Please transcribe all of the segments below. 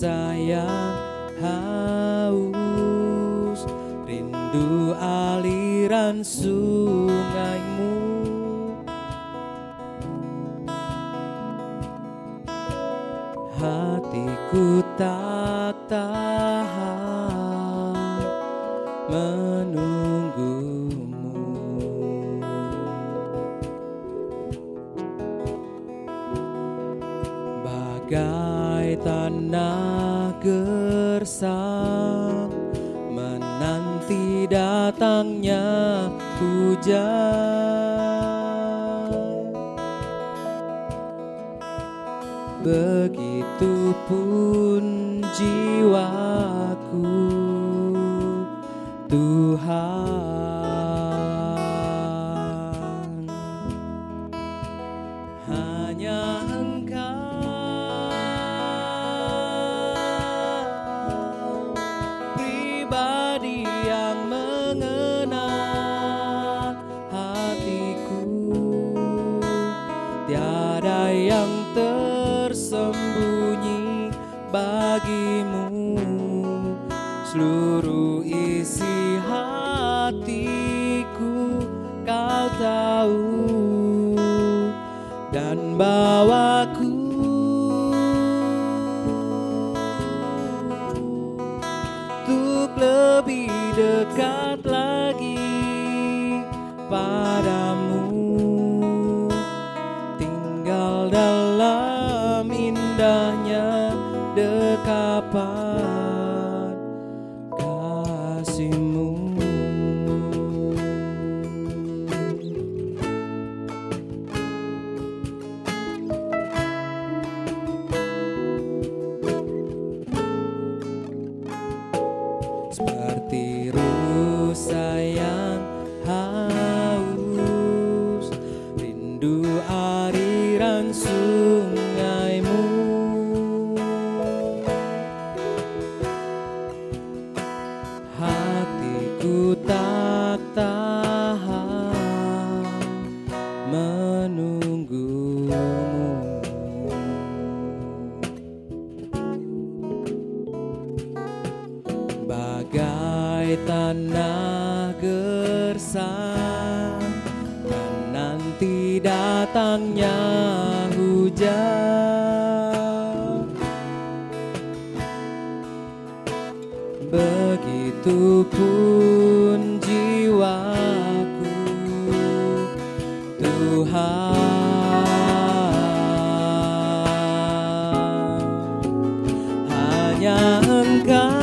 sayang haus, rindu aliran sungaimu. Hatiku tak tahan menunggumu. Bagai tanah gersang menanti datangnya hujan, begitupun jiwaku, Tuhan. Hanya Engkau pribadi yang mengenal hatiku, tiada yang tersembunyi bagimu. Seluruh isi hatiku Kau tahu, dan bawaku untuk lebih dekat lagi padamu, tinggal dalam indahnya dekapan kasih-Mu. Seperti rusa yang haus, rindu aliran sungaimu. Hatiku tak tahan menunggumu. Bagai tanah gersang menanti datangnya hujan, begitupun jiwaku, Tuhan. Hanya Engkau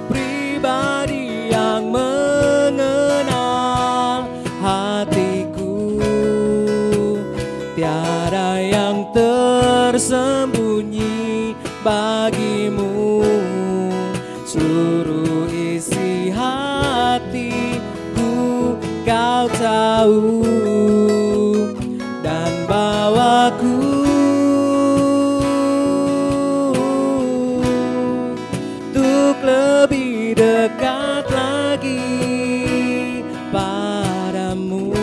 pribadi yang mengenal hatiku, tiada yang tersembunyi bagimu. Seluruh isi hatiku Kau tahu, dan bawaku untuk lebih dekat lagi padamu,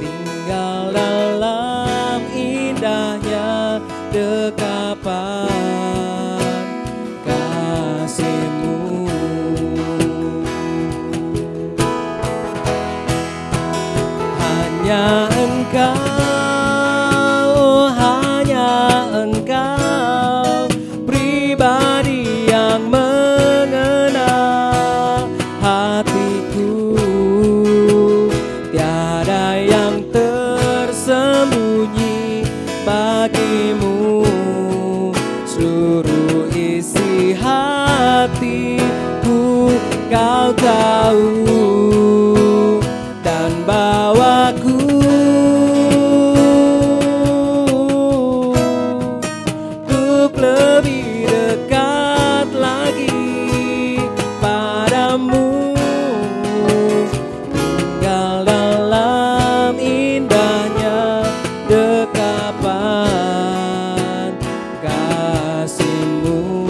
tinggal dalam indahnya dekapan kasih-Mu. Hanya Engkau, hanya Engkau pribadi yang mengenal hatiku, tiada yang tersembunyi bagimu. Seluruh isi hatiku Kau tahu, dan bawaku untuk lebih dekat lagi padamu, tinggal dalam indahnya dekapan kasih-Mu.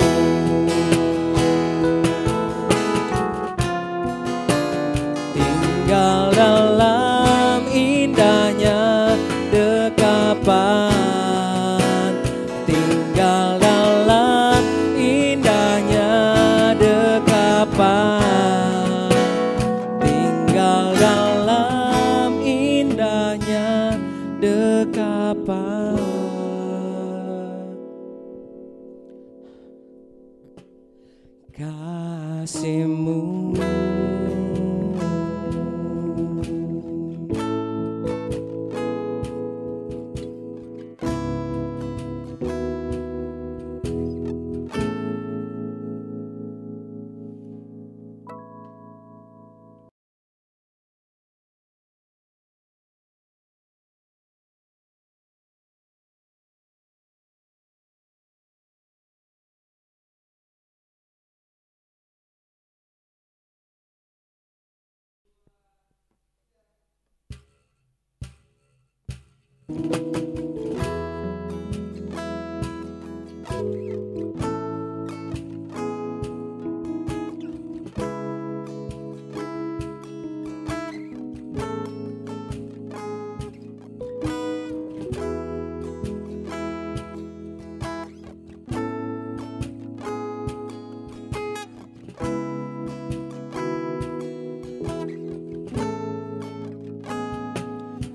kapan kasih-Mu.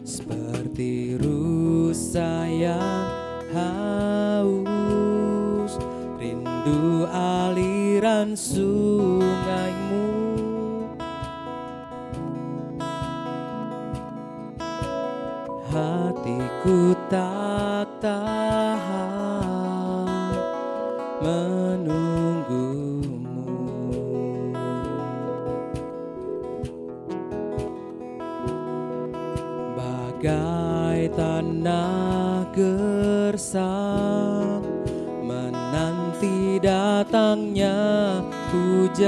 Seperti rusa yang haus, rindu aliran sungai-Mu. Hatiku tak tahan menunggu-Mu. Bagai tanah gersang menanti datangnya hujan,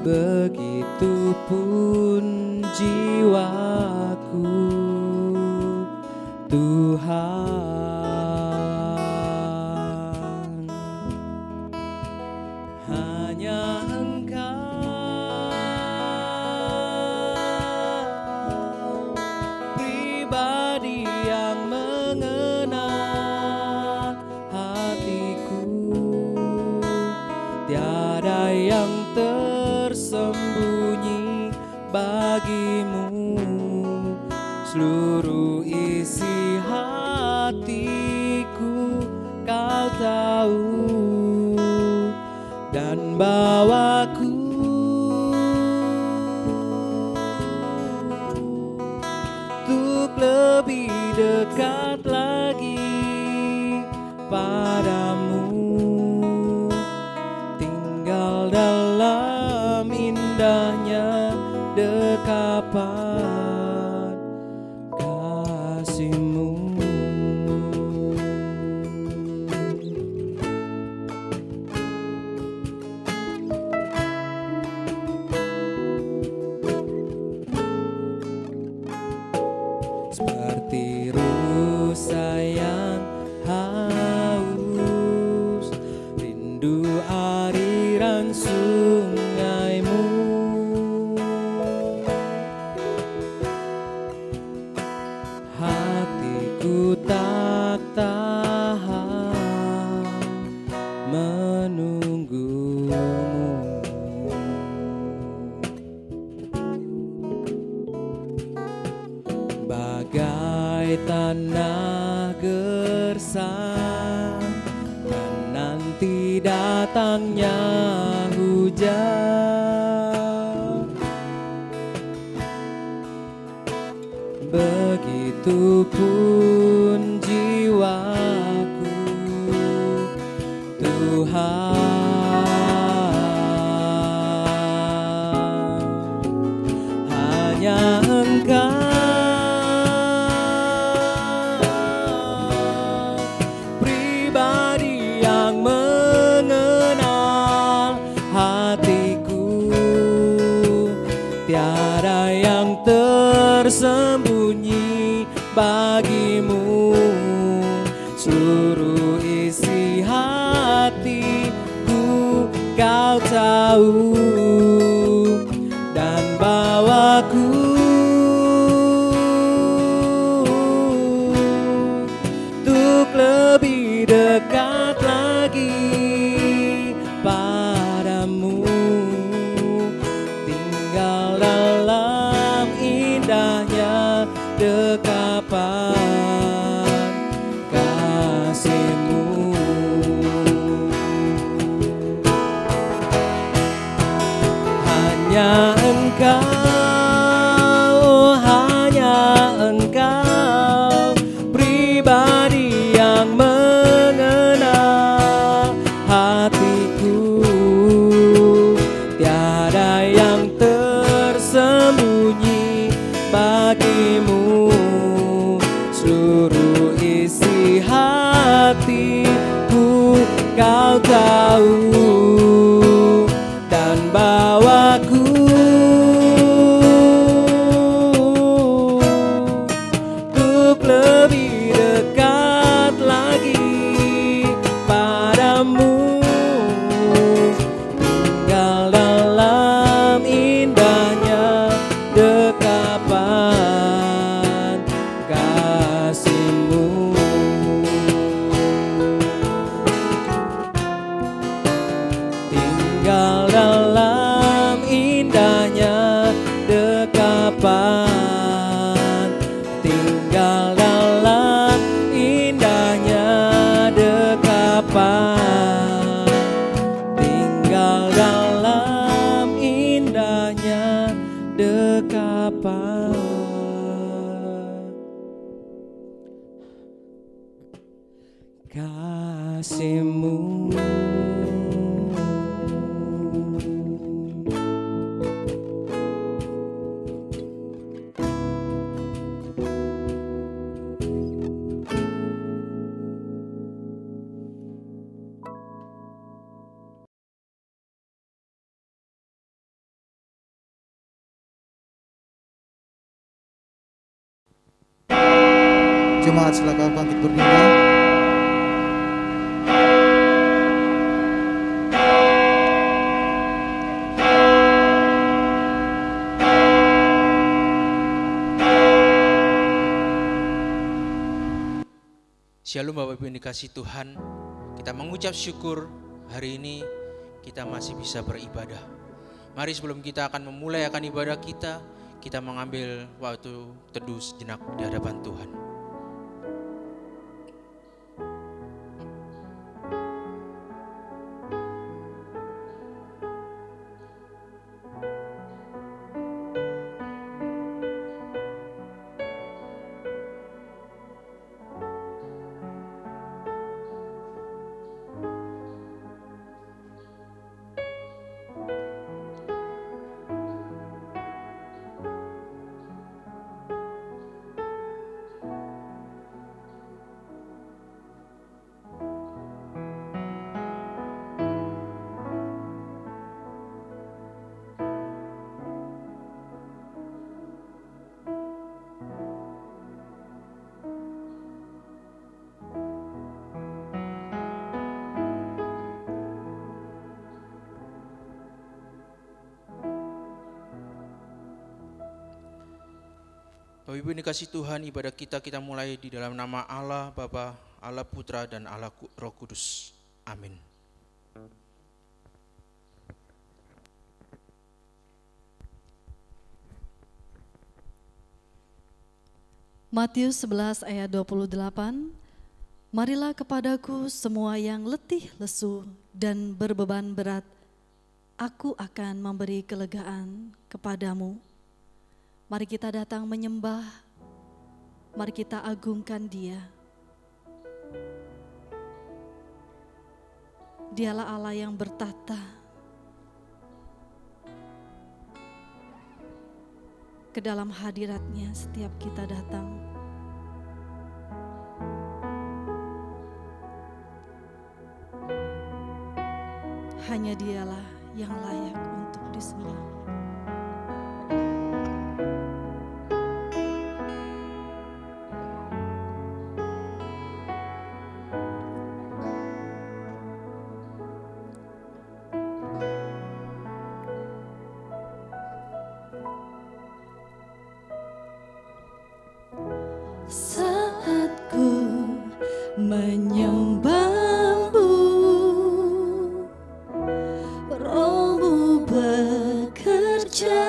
begitupun jiwaku, Tuhan. Hanya Engkau pribadi yang mengenal hatiku, tiada yang tersembunyi bagi-Mu. Seluruh isi hatiku Kau tahu, dan bawaku untuk lebih dekat lagi padamu, tinggal dalam indahnya dekapan kasih-Mu. Seperti rusa yang haus, rindu aliran sungai-Mu. Hatiku tak tahan menunggu-Mu. Bagai tanah gersang menanti datangnya hujan, begitupun jiwaku, Tuhan. Hanya Engkau pribadi yang mengenal hatiku, tiada yang tersembunyi bagi-Mu. Seluruh isi hatiku Kau tahu, dan bawaku untuk lebih dekat lagi padamu, tinggal dalam hatiku. Tiada yang tersembunyi bagimu, seluruh isi hatiku kau tahu. Dan bawaku untuk lebih dekat lagi padamu, tinggal dalam indahnya dekapan kasih-Mu. Tinggal dalam indahnya dekapan, tinggal dalam indahnya dekapan, tinggal dalam indahnya dekapan kasih-Mu. Jemaat silakan bangkit berdiri. Shalom Bapak Ibu yang dikasihi Tuhan, kita mengucap syukur hari ini kita masih bisa beribadah. Mari sebelum kita akan memulai akan ibadah kita mengambil waktu teduh sejenak di hadapan Tuhan. Bapak Ibu yang dikasihi Tuhan, ibadah kita mulai di dalam nama Allah Bapa, Allah Putra, dan Allah Roh Kudus. Amin. Matius 11 ayat 28, marilah kepadaku semua yang letih lesu dan berbeban berat, aku akan memberi kelegaan kepadamu. Mari kita datang menyembah, mari kita agungkan Dia. Dialah Allah yang bertata. Ke dalam hadirat-Nya setiap kita datang. Hanya Dialah yang layak untuk disembah. Menyembahmu, Roh-Mu bekerja.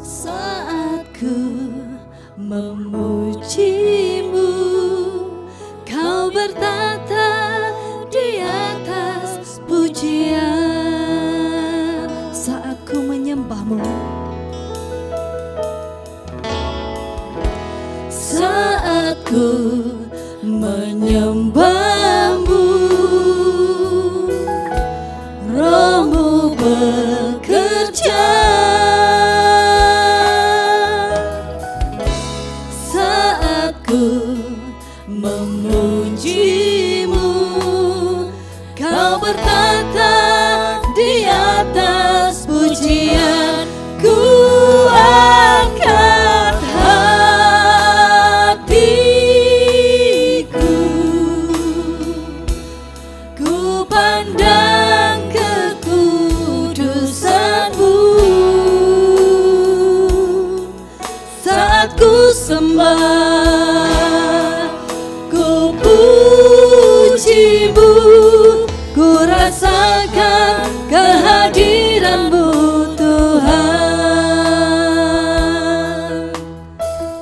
Saat ku memujimu, Kau bertata di atas pujian. Saat ku menyembahmu, saat ku menyembahmu, Rohmu bekerja saat ku memujimu. Kau bertata di atas pujian, ku angkat hatiku, ku pandang kekudusanmu. Saat ku sembah, ku pujimu, ku rasakan kehadiran-Mu Tuhan.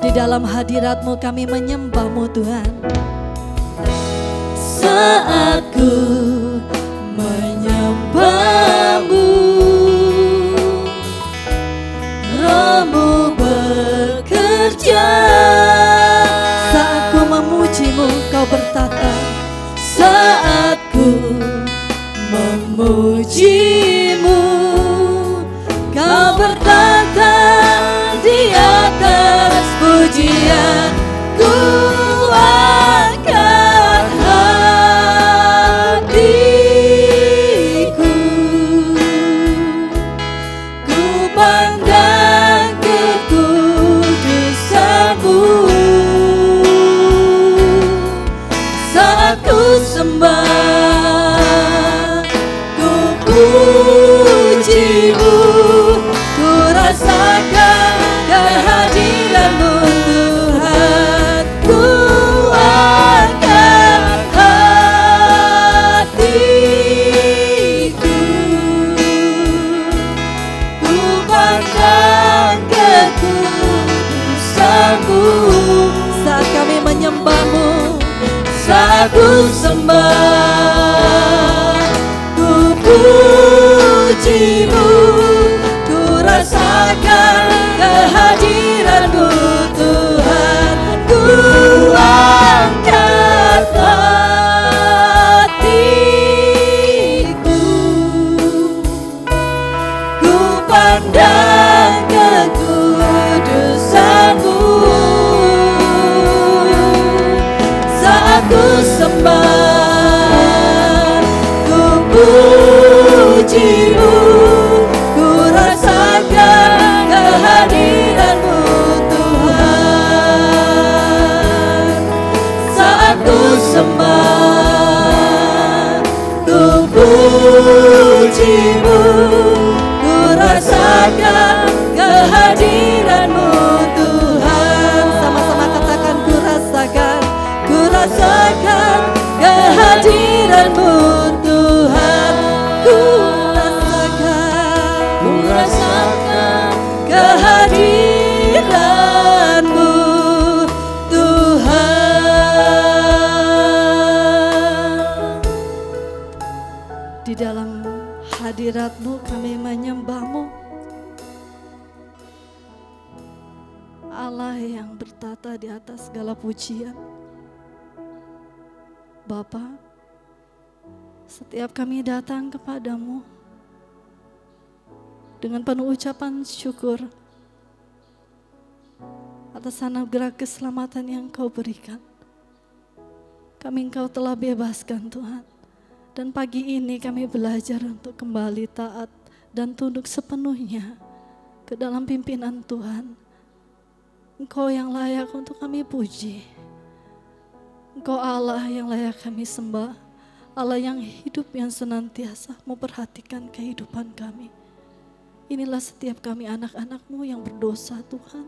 Di dalam hadirat-Mu kami menyembah-Mu Tuhan. Saat ku menyembah-Mu, Roh-Mu bekerja. Saat ku memuji-Mu, Kau bertata. Saat ku memuji-Mu, Kau bertata di atas pujian, ku angkat hatiku, ku pandang kekudusan-Mu. Saat ku sembah, ku puji-Mu, ku rasakan kehadiran-Mu Tuhan. Ku angkat hatiku, ku pandang kekudusan-Mu. Saat kami menyembah-Mu, saat ku sembah, ku puji-Mu, ku rasakan kehadiran-Mu Tuhan. Ku angkat hatiku, ku pandang kekudusan-Mu. Saat ku sembah, ku puji-Mu, ku rasakan kehadiran-Mu Tuhan. Saat ku sembah, ku puji-Mu, ku rasakan kehadiran-Mu Tuhan. Sama-sama katakan, ku rasakan, ku rasakan kehadiran-Mu Tuhan. Ku rasakan kehadiran-Mu Tuhan. Di dalam hadirat-Mu kami menyembah-Mu, Allah yang bertata di atas segala pujian. Bapa, setiap kami datang kepadamu dengan penuh ucapan syukur atas anugerah keselamatan yang Kau berikan. Kami Engkau telah bebaskan Tuhan. Dan pagi ini kami belajar untuk kembali taat dan tunduk sepenuhnya ke dalam pimpinan Tuhan. Engkau yang layak untuk kami puji. Engkau Allah yang layak kami sembah, Allah yang hidup, yang senantiasa memperhatikan kehidupan kami. Inilah setiap kami anak-anak-Mu yang berdosa Tuhan.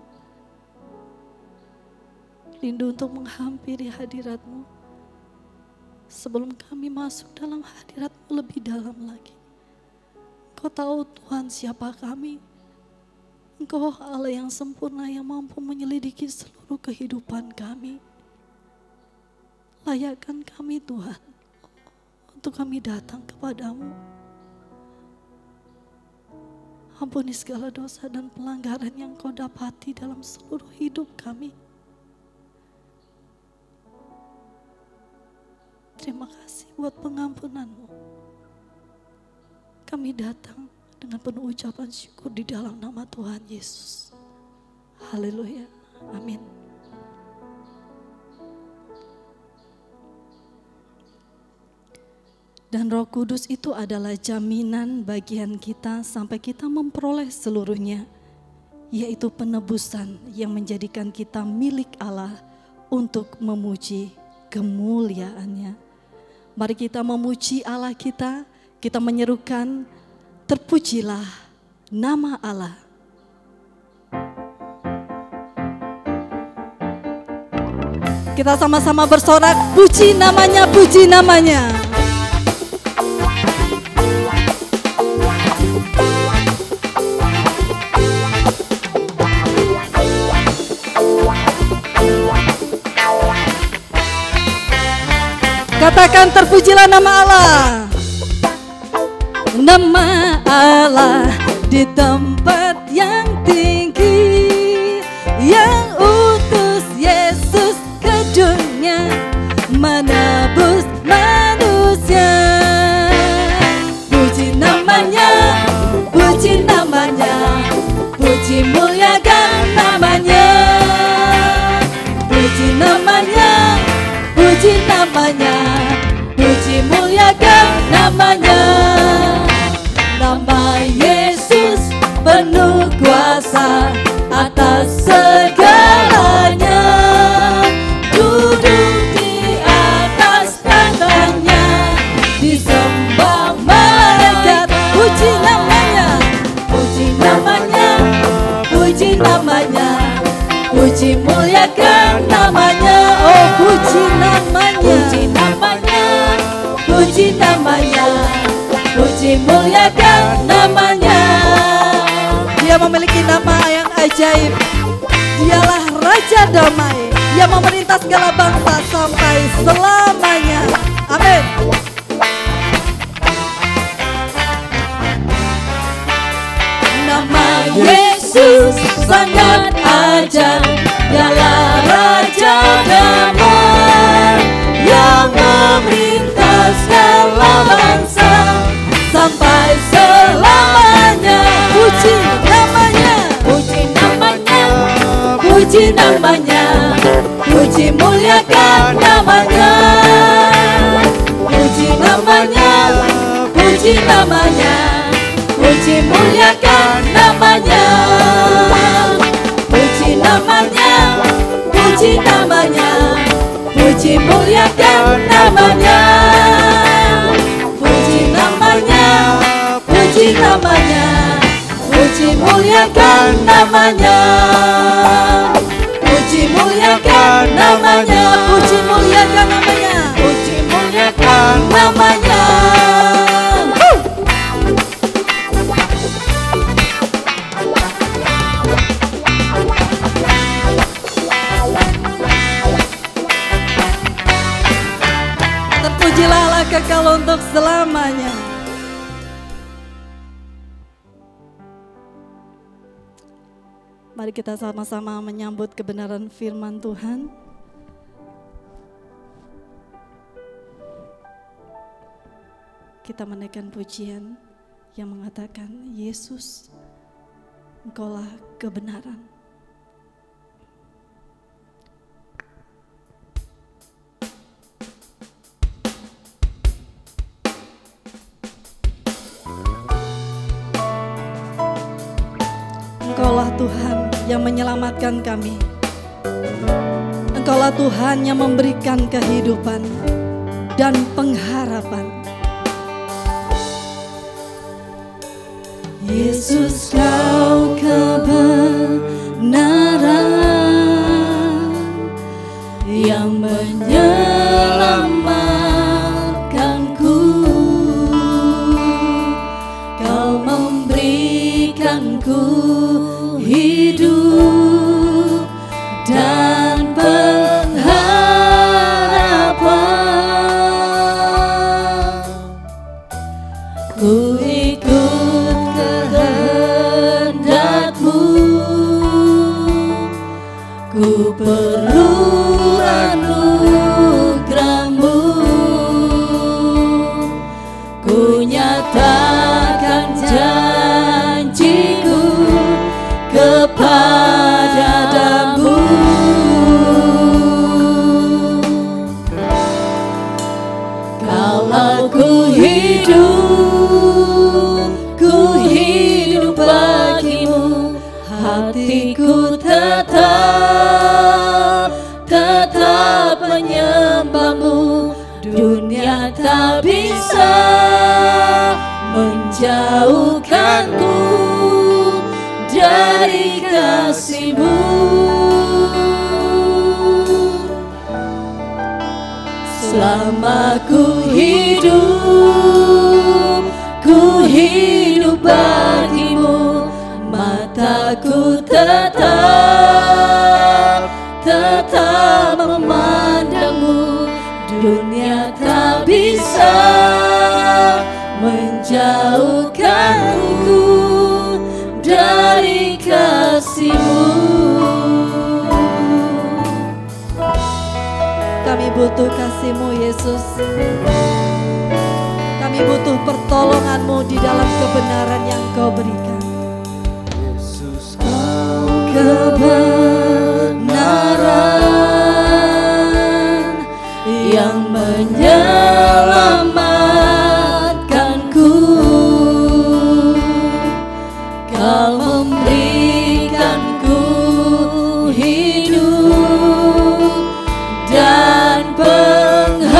Rindu untuk menghampiri hadirat-Mu. Sebelum kami masuk dalam hadirat-Mu lebih dalam lagi. Engkau tahu Tuhan siapa kami. Engkau Allah yang sempurna yang mampu menyelidiki seluruh kehidupan kami. Layakkan kami Tuhan untuk kami datang kepadamu. Ampuni segala dosa dan pelanggaran yang Kau dapati dalam seluruh hidup kami. terima kasih buat pengampunan-Mu. Kami datang dengan penuh ucapan syukur di dalam nama Tuhan Yesus. Haleluya. Amin. Dan Roh Kudus itu adalah jaminan bagian kita sampai kita memperoleh seluruhnya, yaitu penebusan yang menjadikan kita milik Allah untuk memuji kemuliaan-Nya. Mari kita memuji Allah kita menyerukan, terpujilah nama Allah. Kita sama-sama bersorak, puji namanya, puji namanya. Katakan terpujilah nama Allah. Nama Allah di tempat yang tinggi, yang utus Yesus ke dunia menebus manusia. Puji namanya, puji namanya, puji muliakan namanya. Puji namanya, puji namanya, puji muliakan namanya. Nama Yesus penuh kuasa atas segalanya. Duduk di atas tahtanya, disembah malaikat. Puji namanya, puji namanya, puji namanya, puji muliakan namanya. Oh, puji namanya, puji namanya, puji namanya, puji muliakan namanya. Dia memiliki nama yang ajaib. Dialah Raja Damai yang memerintah segala bangsa sampai selamanya. Amin. Nama Yesus sangat ajaib. Dialah Raja Damai yang memerintah segala bangsa sampai selamanya. Puji namanya, puji namanya, puji namanya, puji muliakan namanya. Puji namanya, puji namanya, puji muliakan namanya. Puji namanya, puji namanya, puji muliakan namanya. Puji namanya, puji namanya, puji muliakan namanya. Puji muliakan namanya, puji muliakan namanya, puji muliakan namanya. Terpujilah Allah kekal untuk selamanya. Mari kita sama-sama menyambut kebenaran firman Tuhan. Kita menaikkan pujian yang mengatakan, Yesus, Engkaulah kebenaran. Engkaulah Tuhan yang menyelamatkan kami. Engkaulah Tuhan yang memberikan kehidupan dan pengharapan. Yesus, Kau kebenaran yang menyelamatkanku. Kau memberikanku hidup dan pengharapan. Ku ikut kehendak-Mu, ku perlu anugerah Kalau ku hidup bagimu, hatiku tetap menyembahmu. Dunia tak bisa menjauhkanku dari kasih-Mu. Selama ku hidup bagimu, mataku tetap memandangmu. Dunia tak bisa menjauhkanku dari kasih-Mu. Kami butuh kasih-Mu, Yesus. Kami butuh pertolongan-Mu di dalam kebenaran yang Kau berikan. Yesus, Kau Kebenaran yang menyelamatkanku, Kau memberikanku hidup dan pengharapan.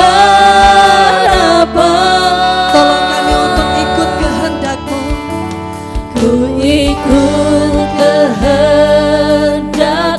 Tolong kami untuk ikut kehendak-Mu. Ku ikut kehendak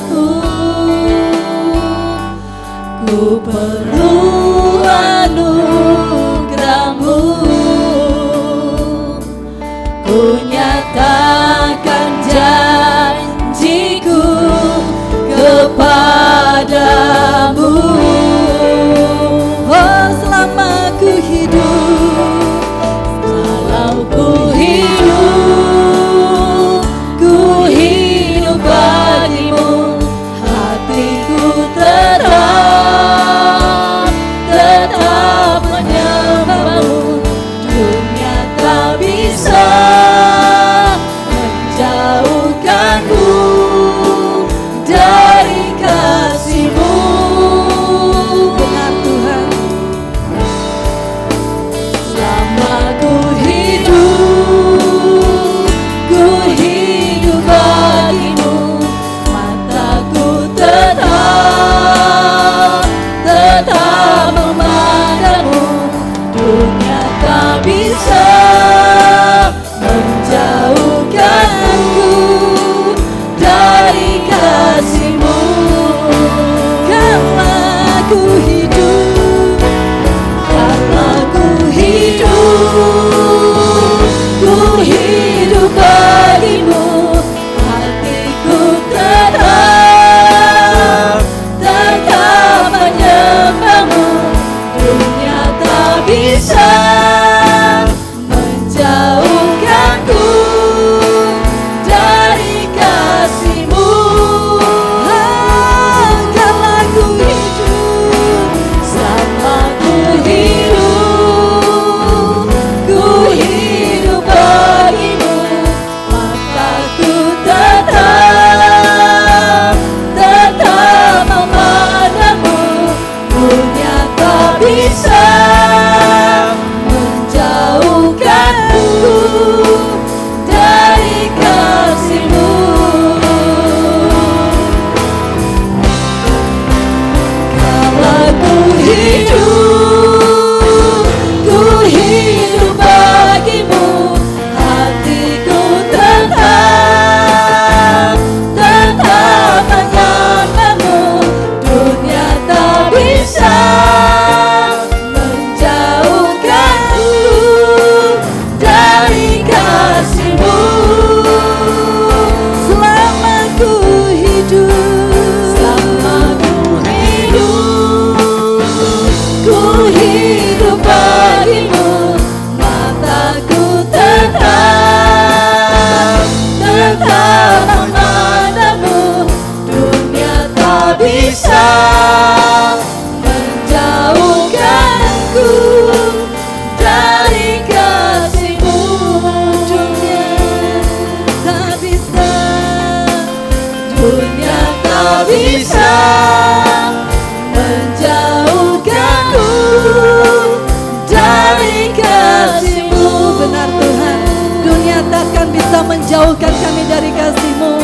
kami dari kasih-Mu.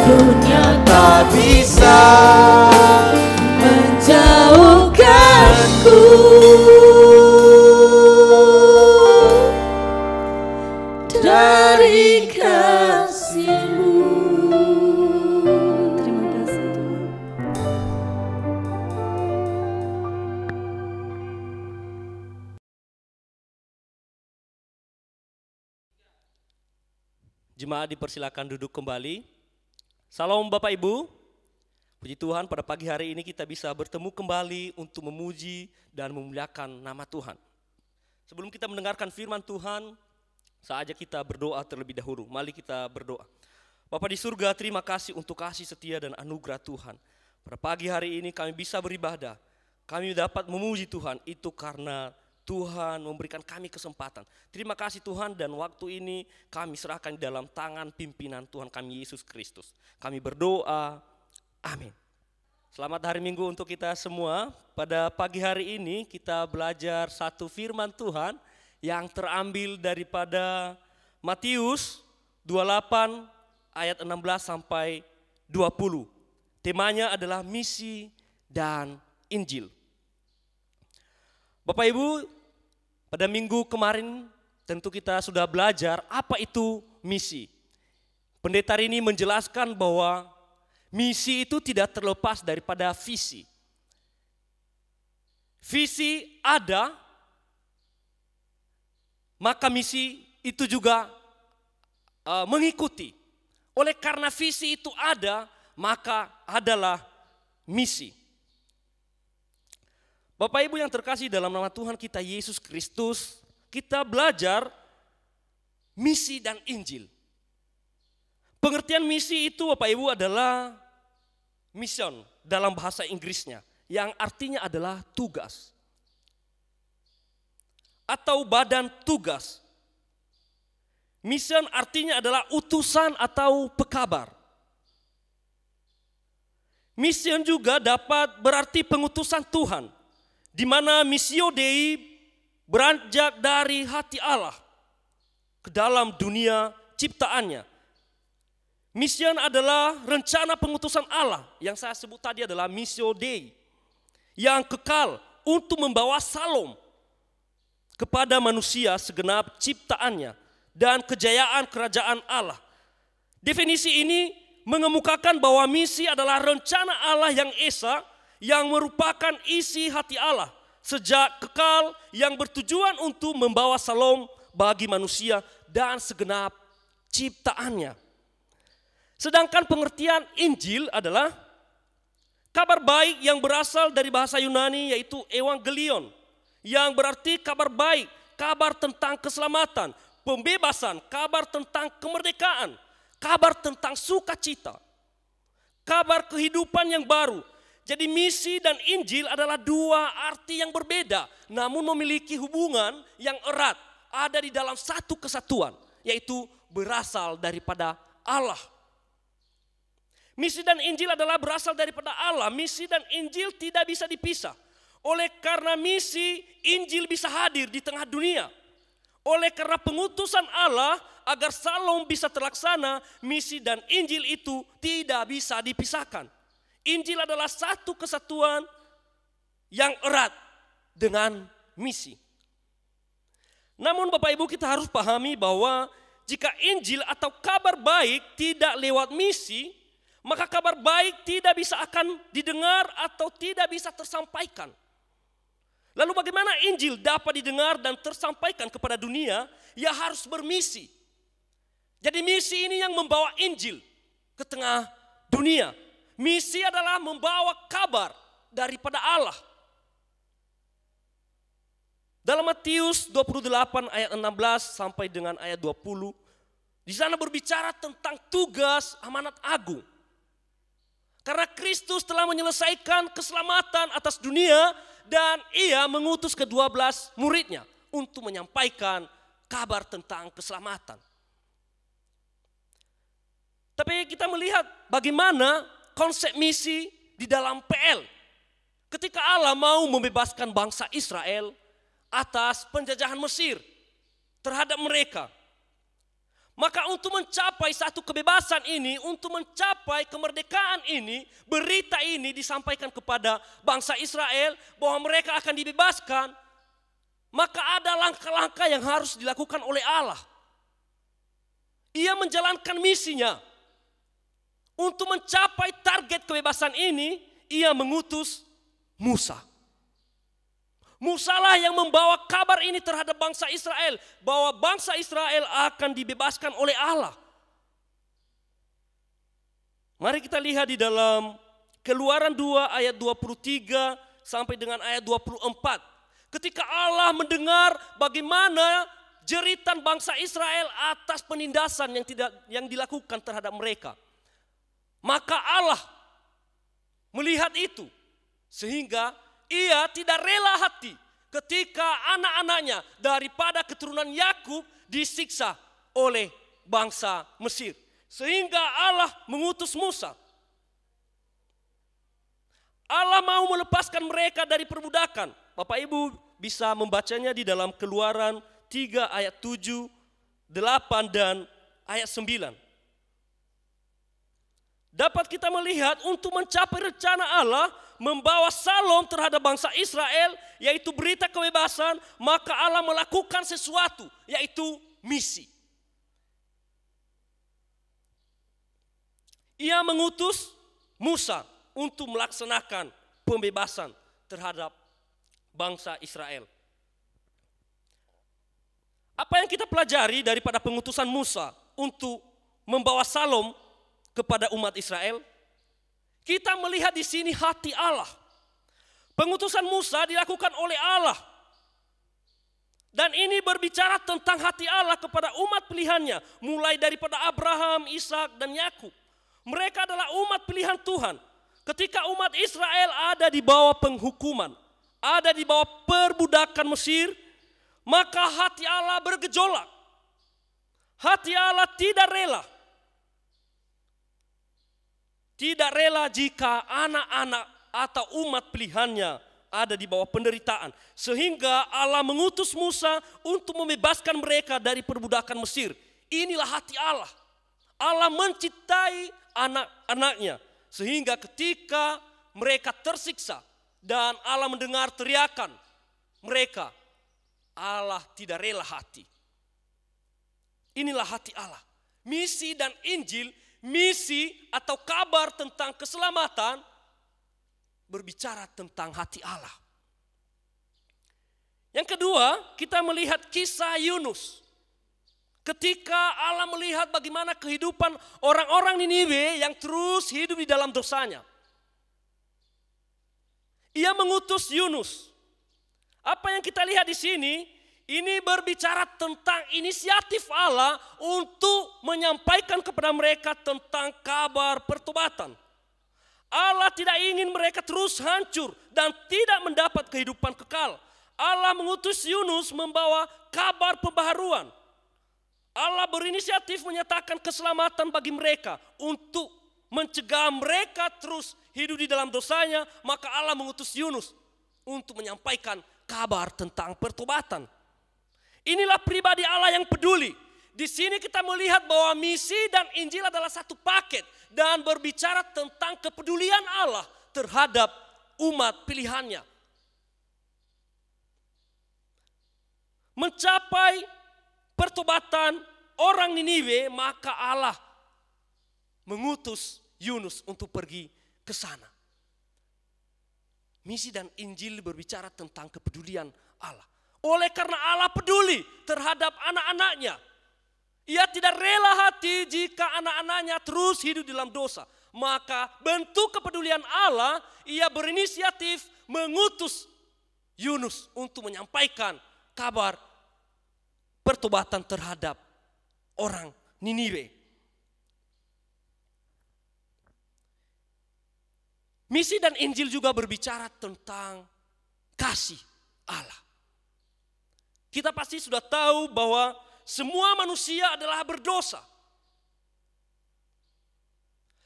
Dunia tak bisa Menjauhkanku dari kasih-Mu. Terima kasih Tuhan. Jemaat dipersilakan duduk kembali. Salam Bapak Ibu. Puji Tuhan, pada pagi hari ini kita bisa bertemu kembali untuk memuji dan memuliakan nama Tuhan. Sebelum kita mendengarkan firman Tuhan, saatnya kita berdoa terlebih dahulu. Mari kita berdoa. Bapa di surga, terima kasih untuk kasih setia dan anugerah Tuhan. Pada pagi hari ini kami bisa beribadah. Kami dapat memuji Tuhan, itu karena Tuhan memberikan kami kesempatan. Terima kasih Tuhan, dan waktu ini kami serahkan dalam tangan pimpinan Tuhan kami Yesus Kristus. Kami berdoa, amin. Selamat hari Minggu untuk kita semua. Pada pagi hari ini kita belajar satu firman Tuhan yang terambil daripada Matius 28 ayat 16 sampai 20. Temanya adalah misi dan Injil. Bapak Ibu, pada minggu kemarin tentu kita sudah belajar apa itu misi. Pendeta ini menjelaskan bahwa misi itu tidak terlepas daripada visi. Visi ada, maka misi itu juga mengikuti. Oleh karena visi itu ada, maka adalah misi. Bapak Ibu yang terkasih dalam nama Tuhan kita Yesus Kristus, kita belajar misi dan Injil. Pengertian misi itu Bapak Ibu adalah mission dalam bahasa Inggrisnya, yang artinya adalah tugas atau badan tugas. Mission artinya adalah utusan atau pekabar. Mission juga dapat berarti pengutusan Tuhan, di mana missio Dei beranjak dari hati Allah ke dalam dunia ciptaannya. Mission adalah rencana pengutusan Allah yang saya sebut tadi adalah missio Dei, yang kekal untuk membawa salom kepada manusia segenap ciptaannya dan kejayaan kerajaan Allah. Definisi ini mengemukakan bahwa misi adalah rencana Allah yang esa, yang merupakan isi hati Allah sejak kekal, yang bertujuan untuk membawa salom bagi manusia dan segenap ciptaannya. Sedangkan pengertian Injil adalah kabar baik yang berasal dari bahasa Yunani, yaitu evangelion, yang berarti kabar baik, kabar tentang keselamatan, pembebasan, kabar tentang kemerdekaan, kabar tentang sukacita, kabar kehidupan yang baru. Jadi misi dan Injil adalah dua arti yang berbeda, namun memiliki hubungan yang erat, ada di dalam satu kesatuan, yaitu berasal daripada Allah. Misi dan Injil adalah berasal daripada Allah. Misi dan Injil tidak bisa dipisah. Oleh karena misi, Injil bisa hadir di tengah dunia. Oleh karena pengutusan Allah agar salom bisa terlaksana, misi dan Injil itu tidak bisa dipisahkan. Injil adalah satu kesatuan yang erat dengan misi. Namun Bapak Ibu, kita harus pahami bahwa jika Injil atau kabar baik tidak lewat misi, maka kabar baik tidak bisa akan didengar atau tidak bisa tersampaikan. Lalu bagaimana Injil dapat didengar dan tersampaikan kepada dunia? Ya harus bermisi. Jadi misi ini yang membawa Injil ke tengah dunia. Misi adalah membawa kabar daripada Allah. Dalam Matius 28 ayat 16 sampai dengan ayat 20, di sana berbicara tentang tugas amanat agung. Karena Kristus telah menyelesaikan keselamatan atas dunia dan ia mengutus ke-12 muridnya untuk menyampaikan kabar tentang keselamatan. Tapi kita melihat bagaimana konsep misi di dalam PL. Ketika Allah mau membebaskan bangsa Israel atas penjajahan Mesir terhadap mereka, Maka untuk mencapai satu kebebasan ini, untuk mencapai kemerdekaan ini, berita ini disampaikan kepada bangsa Israel bahwa mereka akan dibebaskan. Maka ada langkah-langkah yang harus dilakukan oleh Allah. Ia menjalankan misinya. Untuk mencapai target kebebasan ini, ia mengutus Musa. Musa lah yang membawa kabar ini terhadap bangsa Israel, bahwa bangsa Israel akan dibebaskan oleh Allah. Mari kita lihat di dalam Keluaran 2 ayat 23 sampai dengan ayat 24. Ketika Allah mendengar bagaimana jeritan bangsa Israel atas penindasan yang dilakukan terhadap mereka, maka Allah melihat itu sehingga ia tidak rela hati ketika anak-anaknya daripada keturunan Yakub disiksa oleh bangsa Mesir. Sehingga Allah mengutus Musa. Allah mau melepaskan mereka dari perbudakan. Bapak Ibu bisa membacanya di dalam Keluaran 3 ayat 7, 8 dan ayat 9. Dapat kita melihat untuk mencapai rencana Allah membawa salom terhadap bangsa Israel, yaitu berita kebebasan, maka Allah melakukan sesuatu, yaitu misi. Ia mengutus Musa untuk melaksanakan pembebasan terhadap bangsa Israel. Apa yang kita pelajari daripada pengutusan Musa untuk membawa salom kepada umat Israel? Kita melihat di sini hati Allah. Pengutusan Musa dilakukan oleh Allah. Dan ini berbicara tentang hati Allah kepada umat pilihannya. Mulai daripada Abraham, Ishak dan Yakub. Mereka adalah umat pilihan Tuhan. Ketika umat Israel ada di bawah penghukuman, ada di bawah perbudakan Mesir, maka hati Allah bergejolak. Hati Allah tidak rela. Tidak rela jika anak-anak atau umat pilihannya ada di bawah penderitaan. Sehingga Allah mengutus Musa untuk membebaskan mereka dari perbudakan Mesir. Inilah hati Allah. Allah mencintai anak-anaknya. Sehingga ketika mereka tersiksa dan Allah mendengar teriakan mereka, Allah tidak rela hati. Inilah hati Allah. Misi dan Injil, misi atau kabar tentang keselamatan berbicara tentang hati Allah. Yang kedua, kita melihat kisah Yunus. Ketika Allah melihat bagaimana kehidupan orang-orang Niniwe yang terus hidup di dalam dosanya. Ia mengutus Yunus. Apa yang kita lihat di sini, ini berbicara tentang inisiatif Allah untuk menyampaikan kepada mereka tentang kabar pertobatan. Allah tidak ingin mereka terus hancur dan tidak mendapat kehidupan kekal. Allah mengutus Yunus membawa kabar pembaharuan. Allah berinisiatif menyatakan keselamatan bagi mereka untuk mencegah mereka terus hidup di dalam dosanya. Maka Allah mengutus Yunus untuk menyampaikan kabar tentang pertobatan. Inilah pribadi Allah yang peduli. Di sini kita melihat bahwa misi dan Injil adalah satu paket dan berbicara tentang kepedulian Allah terhadap umat pilihannya. Mencapai pertobatan orang Niniwe, maka Allah mengutus Yunus untuk pergi ke sana. Misi dan Injil berbicara tentang kepedulian Allah. Oleh karena Allah peduli terhadap anak-anaknya. Ia tidak rela hati jika anak-anaknya terus hidup dalam dosa. Maka bentuk kepedulian Allah, ia berinisiatif mengutus Yunus untuk menyampaikan kabar pertobatan terhadap orang Niniwe. Misi dan Injil juga berbicara tentang kasih Allah. Kita pasti sudah tahu bahwa semua manusia adalah berdosa.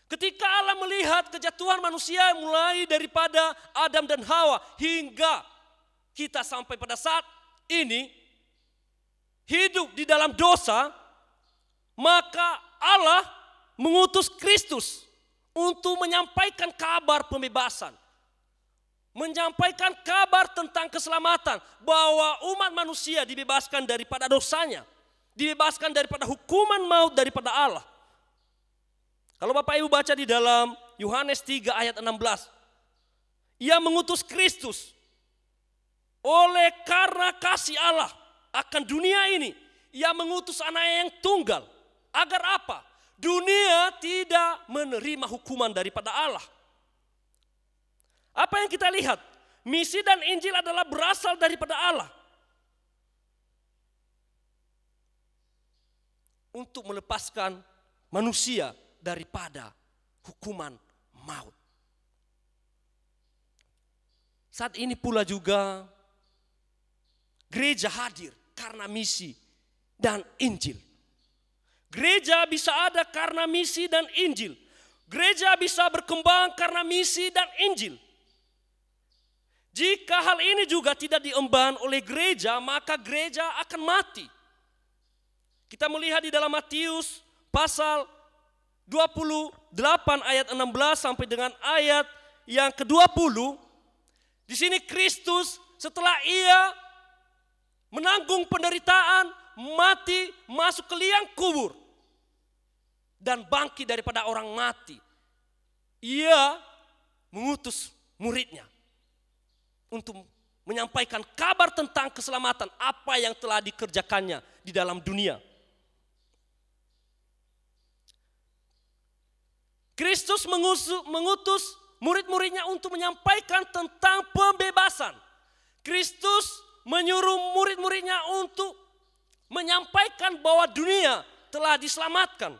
Ketika Allah melihat kejatuhan manusia mulai daripada Adam dan Hawa hingga kita sampai pada saat ini hidup di dalam dosa, maka Allah mengutus Kristus untuk menyampaikan kabar pembebasan. Menyampaikan kabar tentang keselamatan, bahwa umat manusia dibebaskan daripada dosanya, dibebaskan daripada hukuman maut daripada Allah. Kalau Bapak Ibu baca di dalam Yohanes 3 ayat 16, Ia mengutus Kristus oleh karena kasih Allah akan dunia ini. Ia mengutus anaknya yang tunggal. Agar apa? Dunia tidak menerima hukuman daripada Allah. Apa yang kita lihat? Misi dan Injil adalah berasal daripada Allah. Untuk melepaskan manusia daripada hukuman maut. Saat ini pula juga gereja hadir karena misi dan Injil. Gereja bisa ada karena misi dan Injil. Gereja bisa berkembang karena misi dan Injil. Jika hal ini juga tidak diemban oleh gereja, maka gereja akan mati. Kita melihat di dalam Matius pasal 28 ayat 16 sampai dengan ayat yang ke-20. Di sini Kristus setelah Ia menanggung penderitaan, mati, masuk ke liang kubur, dan bangkit daripada orang mati. Ia mengutus muridnya untuk menyampaikan kabar tentang keselamatan apa yang telah dikerjakannya di dalam dunia. Kristus mengutus murid-muridnya untuk menyampaikan tentang pembebasan. Kristus menyuruh murid-muridnya untuk menyampaikan bahwa dunia telah diselamatkan.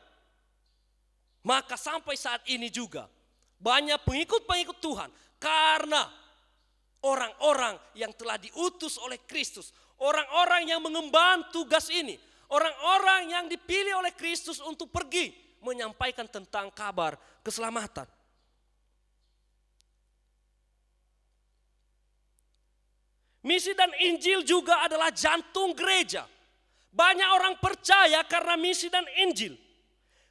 Maka sampai saat ini juga banyak pengikut-pengikut Tuhan karena orang-orang yang telah diutus oleh Kristus, orang-orang yang mengemban tugas ini, orang-orang yang dipilih oleh Kristus untuk pergi menyampaikan tentang kabar keselamatan. Misi dan Injil juga adalah jantung gereja. Banyak orang percaya karena misi dan Injil.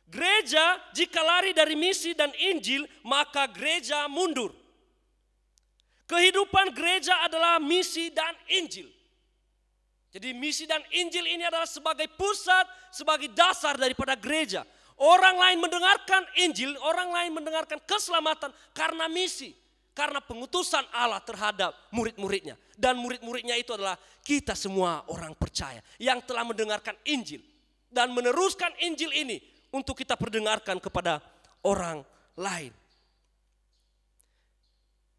Gereja jika lari dari misi dan Injil, maka gereja mundur. Kehidupan gereja adalah misi dan Injil. Jadi misi dan Injil ini adalah sebagai pusat, sebagai dasar daripada gereja. Orang lain mendengarkan Injil, orang lain mendengarkan keselamatan karena misi. Karena pengutusan Allah terhadap murid-muridnya. Dan murid-muridnya itu adalah kita semua orang percaya yang telah mendengarkan Injil. Dan meneruskan Injil ini untuk kita perdengarkan kepada orang lain.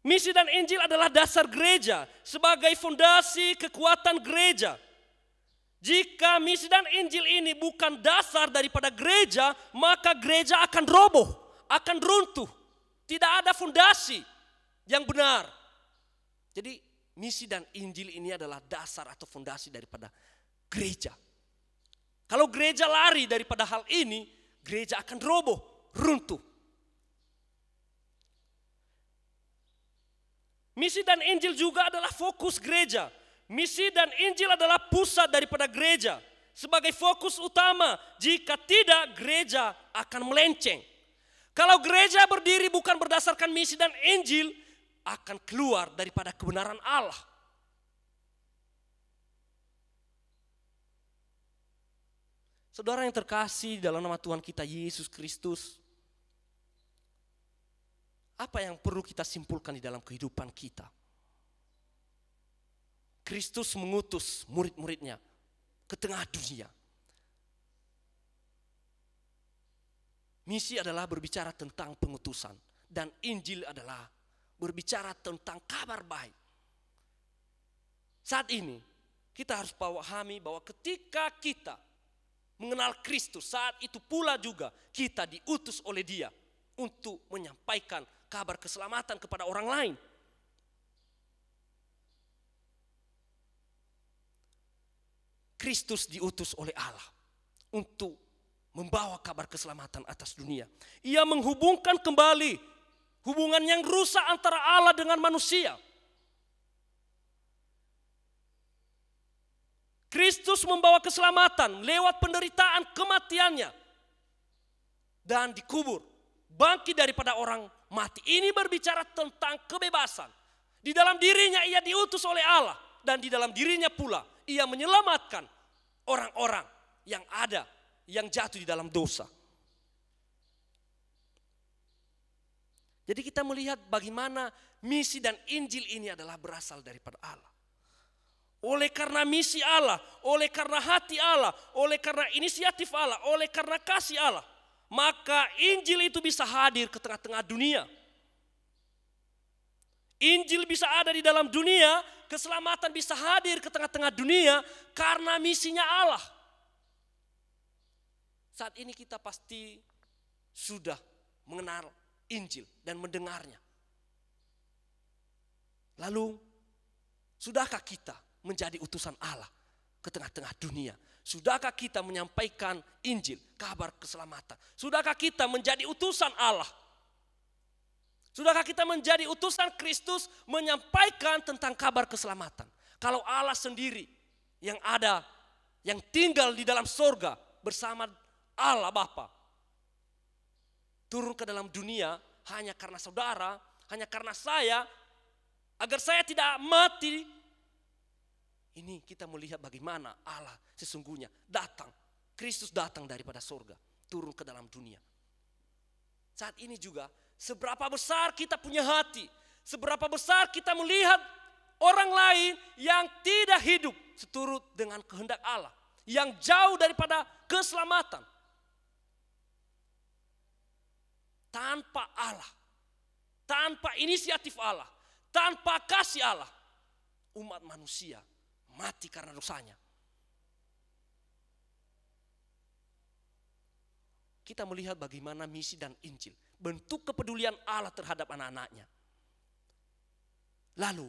Misi dan Injil adalah dasar gereja sebagai fondasi kekuatan gereja. Jika misi dan Injil ini bukan dasar daripada gereja, maka gereja akan roboh, akan runtuh. Tidak ada fondasi yang benar. Jadi misi dan Injil ini adalah dasar atau fondasi daripada gereja. Kalau gereja lari daripada hal ini, gereja akan roboh, runtuh. Misi dan Injil juga adalah fokus gereja. Misi dan Injil adalah pusat daripada gereja. Sebagai fokus utama, jika tidak gereja akan melenceng. Kalau gereja berdiri bukan berdasarkan misi dan Injil, akan keluar daripada kebenaran Allah. Saudara yang terkasih dalam nama Tuhan kita Yesus Kristus, apa yang perlu kita simpulkan di dalam kehidupan kita? Kristus mengutus murid-muridnya ke tengah dunia. Misi adalah berbicara tentang pengutusan, dan Injil adalah berbicara tentang kabar baik. Saat ini kita harus pahami bahwa ketika kita mengenal Kristus, saat itu pula juga kita diutus oleh Dia untuk menyampaikan kabar keselamatan kepada orang lain. Kristus diutus oleh Allah untuk membawa kabar keselamatan atas dunia. Ia menghubungkan kembali hubungan yang rusak antara Allah dengan manusia. Kristus membawa keselamatan lewat penderitaan kematiannya dan dikubur, bangkit daripada orang mati. Ini berbicara tentang kebebasan. Di dalam dirinya ia diutus oleh Allah, dan di dalam dirinya pula ia menyelamatkan orang-orang yang ada, yang jatuh di dalam dosa. Jadi kita melihat bagaimana misi dan Injil ini adalah berasal daripada Allah. Oleh karena misi Allah, oleh karena hati Allah, oleh karena inisiatif Allah, oleh karena kasih Allah, maka Injil itu bisa hadir ke tengah-tengah dunia. Injil bisa ada di dalam dunia, keselamatan bisa hadir ke tengah-tengah dunia karena misinya Allah. Saat ini kita pasti sudah mengenal Injil dan mendengarnya. Lalu, sudahkah kita menjadi utusan Allah ke tengah-tengah dunia? Sudahkah kita menyampaikan Injil, kabar keselamatan? Sudahkah kita menjadi utusan Allah? Sudahkah kita menjadi utusan Kristus menyampaikan tentang kabar keselamatan? Kalau Allah sendiri yang ada, yang tinggal di dalam surga bersama Allah Bapa, turun ke dalam dunia hanya karena saudara, hanya karena saya, agar saya tidak mati. Ini kita melihat bagaimana Allah sesungguhnya datang. Kristus datang daripada surga, turun ke dalam dunia. Saat ini juga, seberapa besar kita punya hati, seberapa besar kita melihat orang lain yang tidak hidup seturut dengan kehendak Allah, yang jauh daripada keselamatan. Tanpa Allah, tanpa inisiatif Allah, tanpa kasih Allah, umat manusia mati karena dosanya. Kita melihat bagaimana misi dan Injil, bentuk kepedulian Allah terhadap anak-anaknya. Lalu,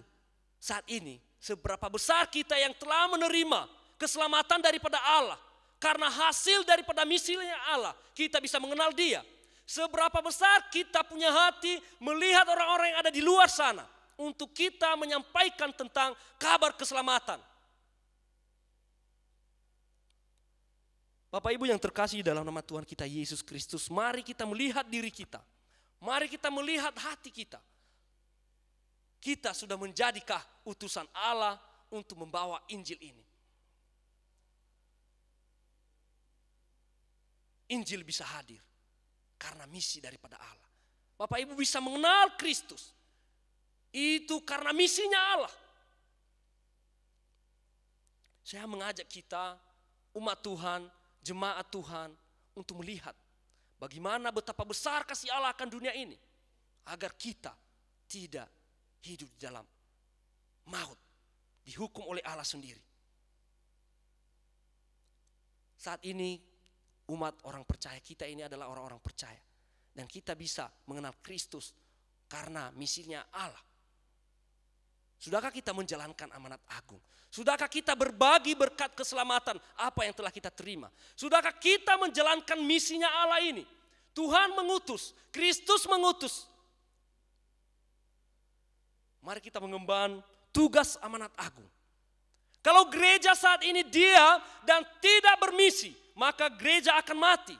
saat ini, seberapa besar kita yang telah menerima keselamatan daripada Allah, karena hasil daripada misinya Allah, kita bisa mengenal Dia. Seberapa besar kita punya hati melihat orang-orang yang ada di luar sana untuk kita menyampaikan tentang kabar keselamatan. Bapak Ibu yang terkasih dalam nama Tuhan kita Yesus Kristus, mari kita melihat diri kita. Mari kita melihat hati kita. Kita sudah menjadikah utusan Allah untuk membawa Injil ini? Injil bisa hadir karena misi daripada Allah. Bapak Ibu bisa mengenal Kristus. Itu karena misinya Allah. Saya mengajak kita, umat Tuhan, jemaat Tuhan, untuk melihat bagaimana betapa besar kasih Allah akan dunia ini. Agar kita tidak hidup di dalam maut, dihukum oleh Allah sendiri. Saat ini umat orang percaya, kita ini adalah orang-orang percaya. Dan kita bisa mengenal Kristus karena misinya Allah. Sudahkah kita menjalankan amanat agung? Sudahkah kita berbagi berkat keselamatan apa yang telah kita terima? Sudahkah kita menjalankan misinya Allah ini? Tuhan mengutus, Kristus mengutus. Mari kita mengemban tugas amanat agung. Kalau gereja saat ini diam dan tidak bermisi, maka gereja akan mati.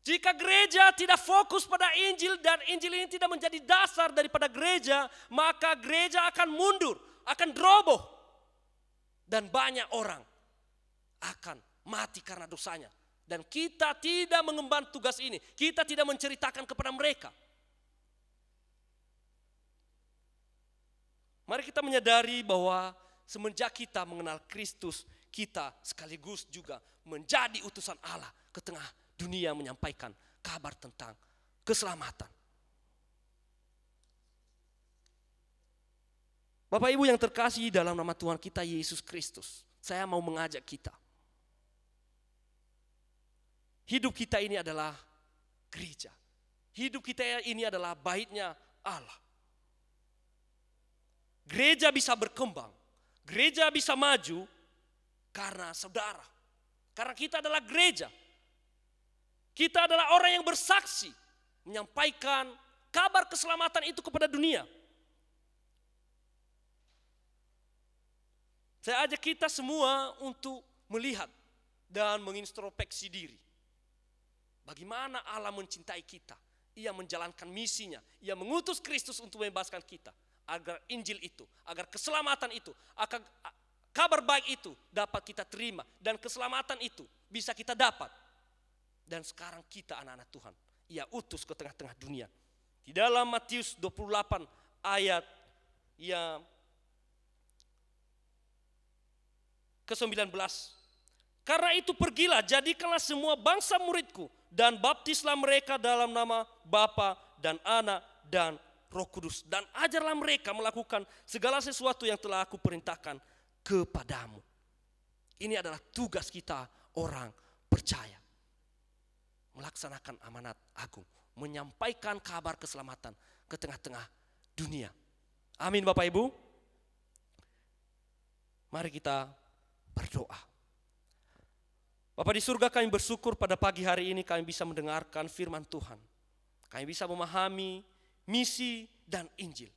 Jika gereja tidak fokus pada Injil dan Injil ini tidak menjadi dasar daripada gereja, maka gereja akan mundur, akan roboh. Dan banyak orang akan mati karena dosanya. Dan kita tidak mengemban tugas ini, kita tidak menceritakan kepada mereka. Mari kita menyadari bahwa semenjak kita mengenal Kristus, kita sekaligus juga menjadi utusan Allah ke tengah dunia menyampaikan kabar tentang keselamatan. Bapak Ibu yang terkasih dalam nama Tuhan kita Yesus Kristus, saya mau mengajak kita. Hidup kita ini adalah gereja. Hidup kita ini adalah baitnya Allah. Gereja bisa berkembang, gereja bisa maju karena saudara. Karena kita adalah gereja. Kita adalah orang yang bersaksi, menyampaikan kabar keselamatan itu kepada dunia. Saya ajak kita semua untuk melihat dan mengintrospeksi diri. Bagaimana Allah mencintai kita. Ia menjalankan misinya. Ia mengutus Kristus untuk membebaskan kita. Agar Injil itu, agar keselamatan itu, agar kabar baik itu dapat kita terima. Dan keselamatan itu bisa kita dapat. Dan sekarang kita anak-anak Tuhan. Ia utus ke tengah-tengah dunia. Di dalam Matius 28 ayat yang ke-19. Karena itu pergilah, jadikanlah semua bangsa muridku. Dan baptislah mereka dalam nama Bapa dan Anak dan Roh Kudus. Dan ajarlah mereka melakukan segala sesuatu yang telah aku perintahkan kepadamu. Ini adalah tugas kita orang percaya. Melaksanakan amanat agung. Menyampaikan kabar keselamatan ke tengah-tengah dunia. Amin Bapak Ibu. Mari kita berdoa. Bapa di surga, kami bersyukur pada pagi hari ini kami bisa mendengarkan firman Tuhan. Kami bisa memahami misi dan Injil.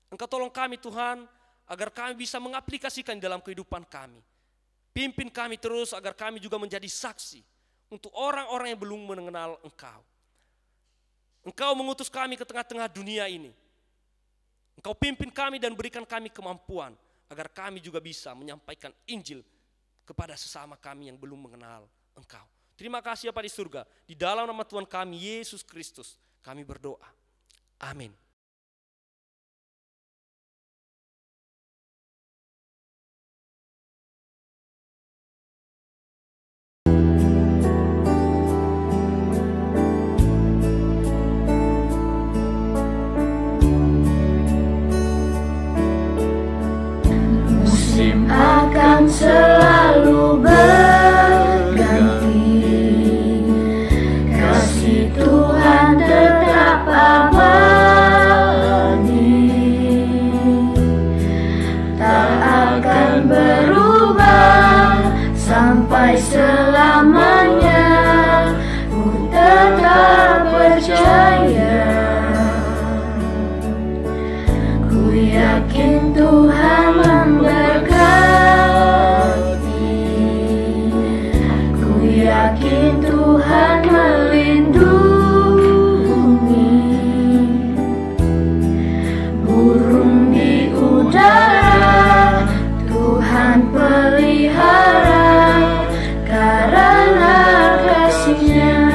Engkau tolong kami Tuhan agar kami bisa mengaplikasikan dalam kehidupan kami. Pimpin kami terus agar kami juga menjadi saksi untuk orang-orang yang belum mengenal Engkau. Engkau mengutus kami ke tengah-tengah dunia ini. Engkau pimpin kami dan berikan kami kemampuan agar kami juga bisa menyampaikan Injil kepada sesama kami yang belum mengenal Engkau. Terima kasih Bapa di surga. Di dalam nama Tuhan kami Yesus Kristus kami berdoa. Amin. Musim akan selalu berganti, kasih Tuhan tetap abadi, tak akan berubah sampai selamanya. Ku tetap percaya, ku yakin Tuhan memberkati, ku yakin Tuhan melindungi, burung di udara Tuhan pelihara karena kasih-Nya.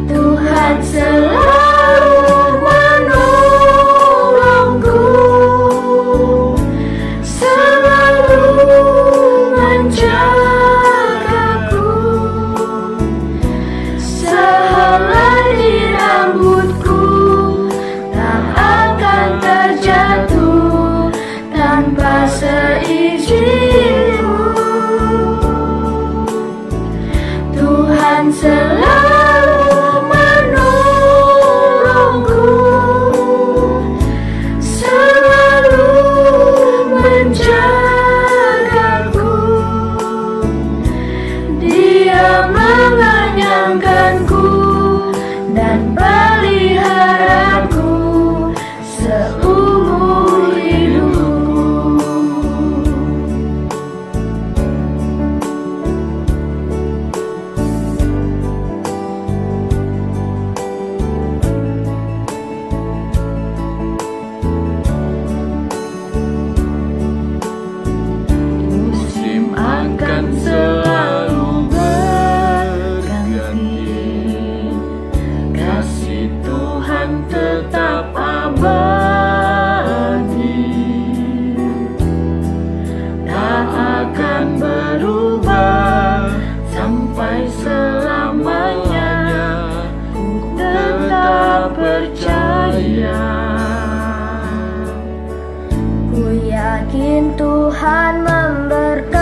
Tuhan selalu menolongku, selalu menjagaku, sehelai rambutku tak akan terjatuh tanpa seizinku. Tuhan selalu menolongku, selalu menjagaku, Dia mengenyangkanku dan peliharaku seumur hidupku. Musim akan selalu berganti, kasih Tuhan tetap abadi, tak akan berubah sampai selamanya. Ku tetap percaya, ku yakin Tuhan memberkati,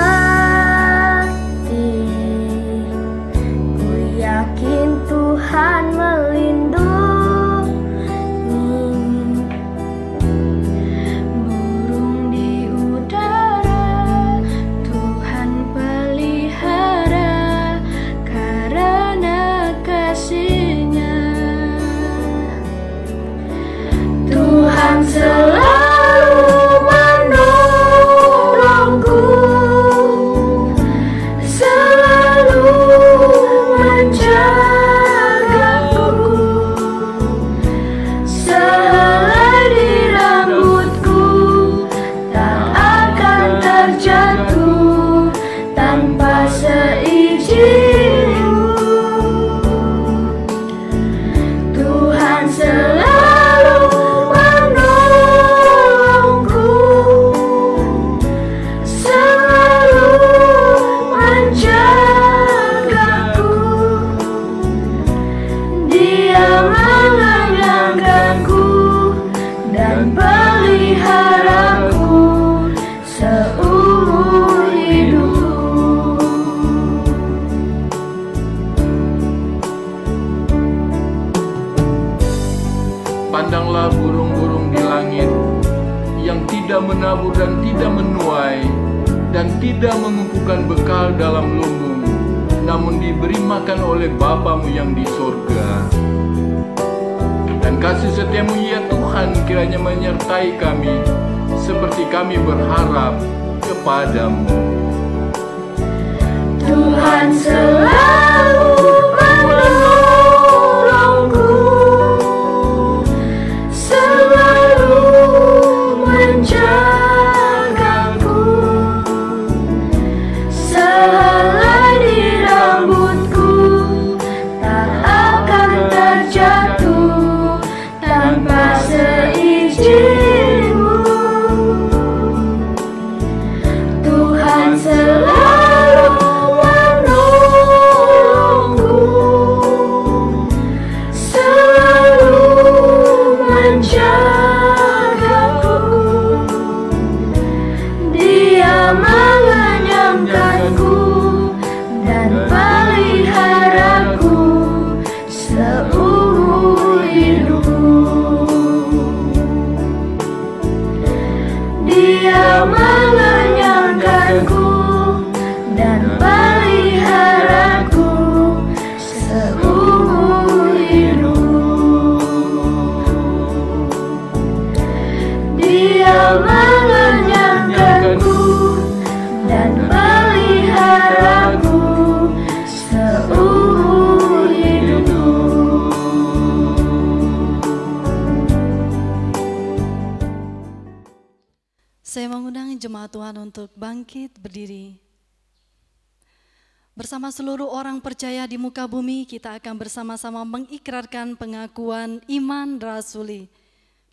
ku yakin Tuhan melindungi, burung di udara Tuhan pelihara karena kasih-Nya. Tuhan selalu menolongku, menabur dan tidak menuai, dan tidak mengumpulkan bekal dalam lumbung, namun diberi makan oleh Bapamu yang di sorga. Dan kasih setiamu ya Tuhan kiranya menyertai kami, seperti kami berharap kepadamu. Tuhan selalu menolongku, selalu menjagaku, sehelai di rambutku tak akan terjatuh tanpa seizinmu. Tuhan selalu menolongku, selalu menjagaku. Dia mengenyangkanku dan peliharaku seumur hidupku. Dia mengenyangkanku dan peliharaku seumur hidupku. Dia mengenyangkanku dan peliharaku seumur hidupku. Saya mengundang jemaat Tuhan untuk bangkit berdiri. Bersama seluruh orang percaya di muka bumi, kita akan bersama-sama mengikrarkan pengakuan iman rasuli.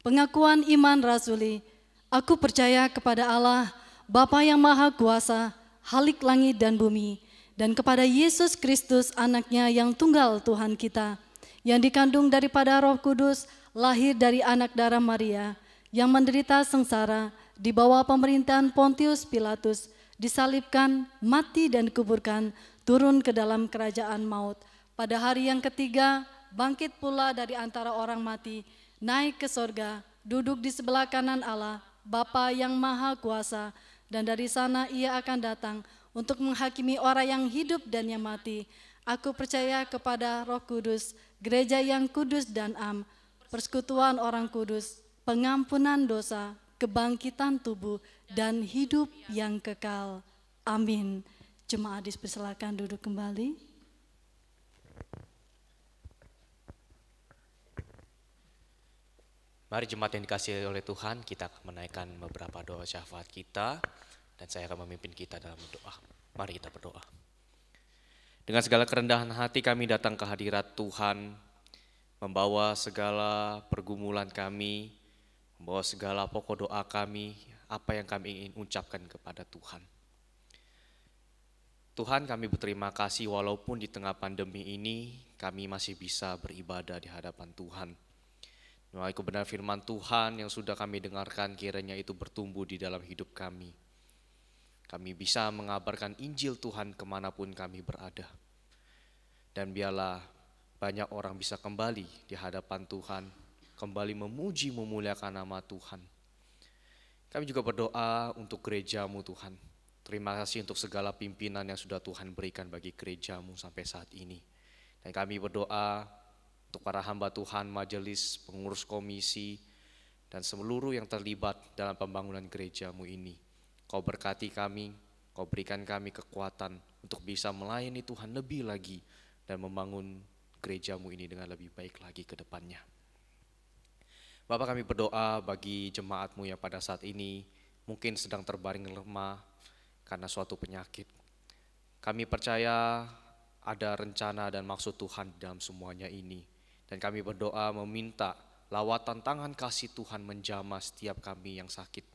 Pengakuan iman rasuli. Aku percaya kepada Allah, Bapa yang Maha Kuasa, Halik langit dan bumi, dan kepada Yesus Kristus anaknya yang tunggal Tuhan kita, yang dikandung daripada Roh Kudus, lahir dari anak darah Maria, yang menderita sengsara, di bawah pemerintahan Pontius Pilatus, disalibkan, mati dan dikuburkan, turun ke dalam kerajaan maut. Pada hari yang ketiga, bangkit pula dari antara orang mati, naik ke sorga, duduk di sebelah kanan Allah, Bapa yang Maha Kuasa, dan dari sana ia akan datang untuk menghakimi orang yang hidup dan yang mati. Aku percaya kepada Roh Kudus, gereja yang kudus dan am, persekutuan orang kudus, pengampunan dosa, kebangkitan tubuh, dan hidup yang kekal. Amin. Jemaat dipersilakan duduk kembali. Mari jemaat yang dikasihi oleh Tuhan, kita akan menaikkan beberapa doa syafaat kita, dan saya akan memimpin kita dalam doa. Mari kita berdoa. Dengan segala kerendahan hati kami datang ke hadirat Tuhan, membawa segala pergumulan kami, membawa segala pokok doa kami, apa yang kami ingin ucapkan kepada Tuhan. Tuhan, kami berterima kasih walaupun di tengah pandemi ini kami masih bisa beribadah di hadapan Tuhan. Melalui kebenaran firman Tuhan yang sudah kami dengarkan, kiranya itu bertumbuh di dalam hidup kami. Kami bisa mengabarkan Injil Tuhan kemanapun kami berada. Dan biarlah banyak orang bisa kembali di hadapan Tuhan, kembali memuji memuliakan nama Tuhan. Kami juga berdoa untuk gereja-Mu Tuhan. Terima kasih untuk segala pimpinan yang sudah Tuhan berikan bagi gereja-Mu sampai saat ini. Dan kami berdoa untuk para hamba Tuhan, majelis, pengurus komisi, dan seluruh yang terlibat dalam pembangunan gereja-Mu ini. Kau berkati kami, Kau berikan kami kekuatan untuk bisa melayani Tuhan lebih lagi dan membangun gereja-Mu ini dengan lebih baik lagi ke depannya. Bapak, kami berdoa bagi jemaat-Mu yang pada saat ini mungkin sedang terbaring lemah karena suatu penyakit. Kami percaya ada rencana dan maksud Tuhan dalam semuanya ini. Dan kami berdoa meminta lawatan tangan kasih Tuhan menjamah setiap kami yang sakit.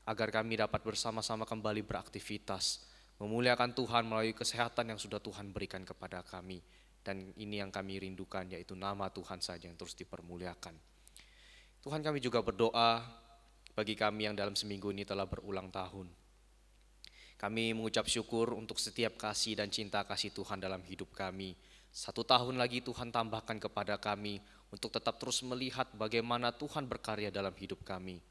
Agar kami dapat bersama-sama kembali beraktivitas, memuliakan Tuhan melalui kesehatan yang sudah Tuhan berikan kepada kami. Dan ini yang kami rindukan, yaitu nama Tuhan saja yang terus dipermuliakan. Tuhan, kami juga berdoa bagi kami yang dalam seminggu ini telah berulang tahun. Kami mengucap syukur untuk setiap kasih dan cinta kasih Tuhan dalam hidup kami. 1 tahun lagi Tuhan tambahkan kepada kami untuk tetap terus melihat bagaimana Tuhan berkarya dalam hidup kami.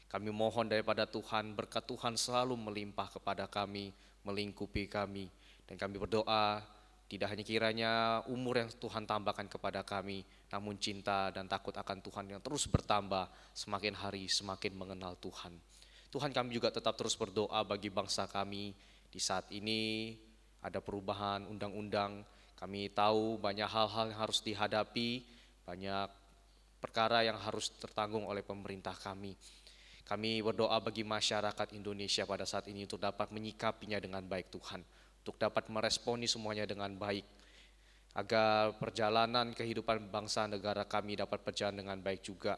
Kami mohon daripada Tuhan, berkat Tuhan selalu melimpah kepada kami, melingkupi kami. Dan kami berdoa, tidak hanya kiranya umur yang Tuhan tambahkan kepada kami, namun cinta dan takut akan Tuhan yang terus bertambah, semakin hari semakin mengenal Tuhan. Tuhan, kami juga tetap terus berdoa bagi bangsa kami. Di saat ini ada perubahan undang-undang, kami tahu banyak hal-hal yang harus dihadapi, banyak perkara yang harus tertanggung oleh pemerintah kami. Kami berdoa bagi masyarakat Indonesia pada saat ini untuk dapat menyikapinya dengan baik Tuhan, untuk dapat meresponi semuanya dengan baik, agar perjalanan kehidupan bangsa negara kami dapat berjalan dengan baik juga.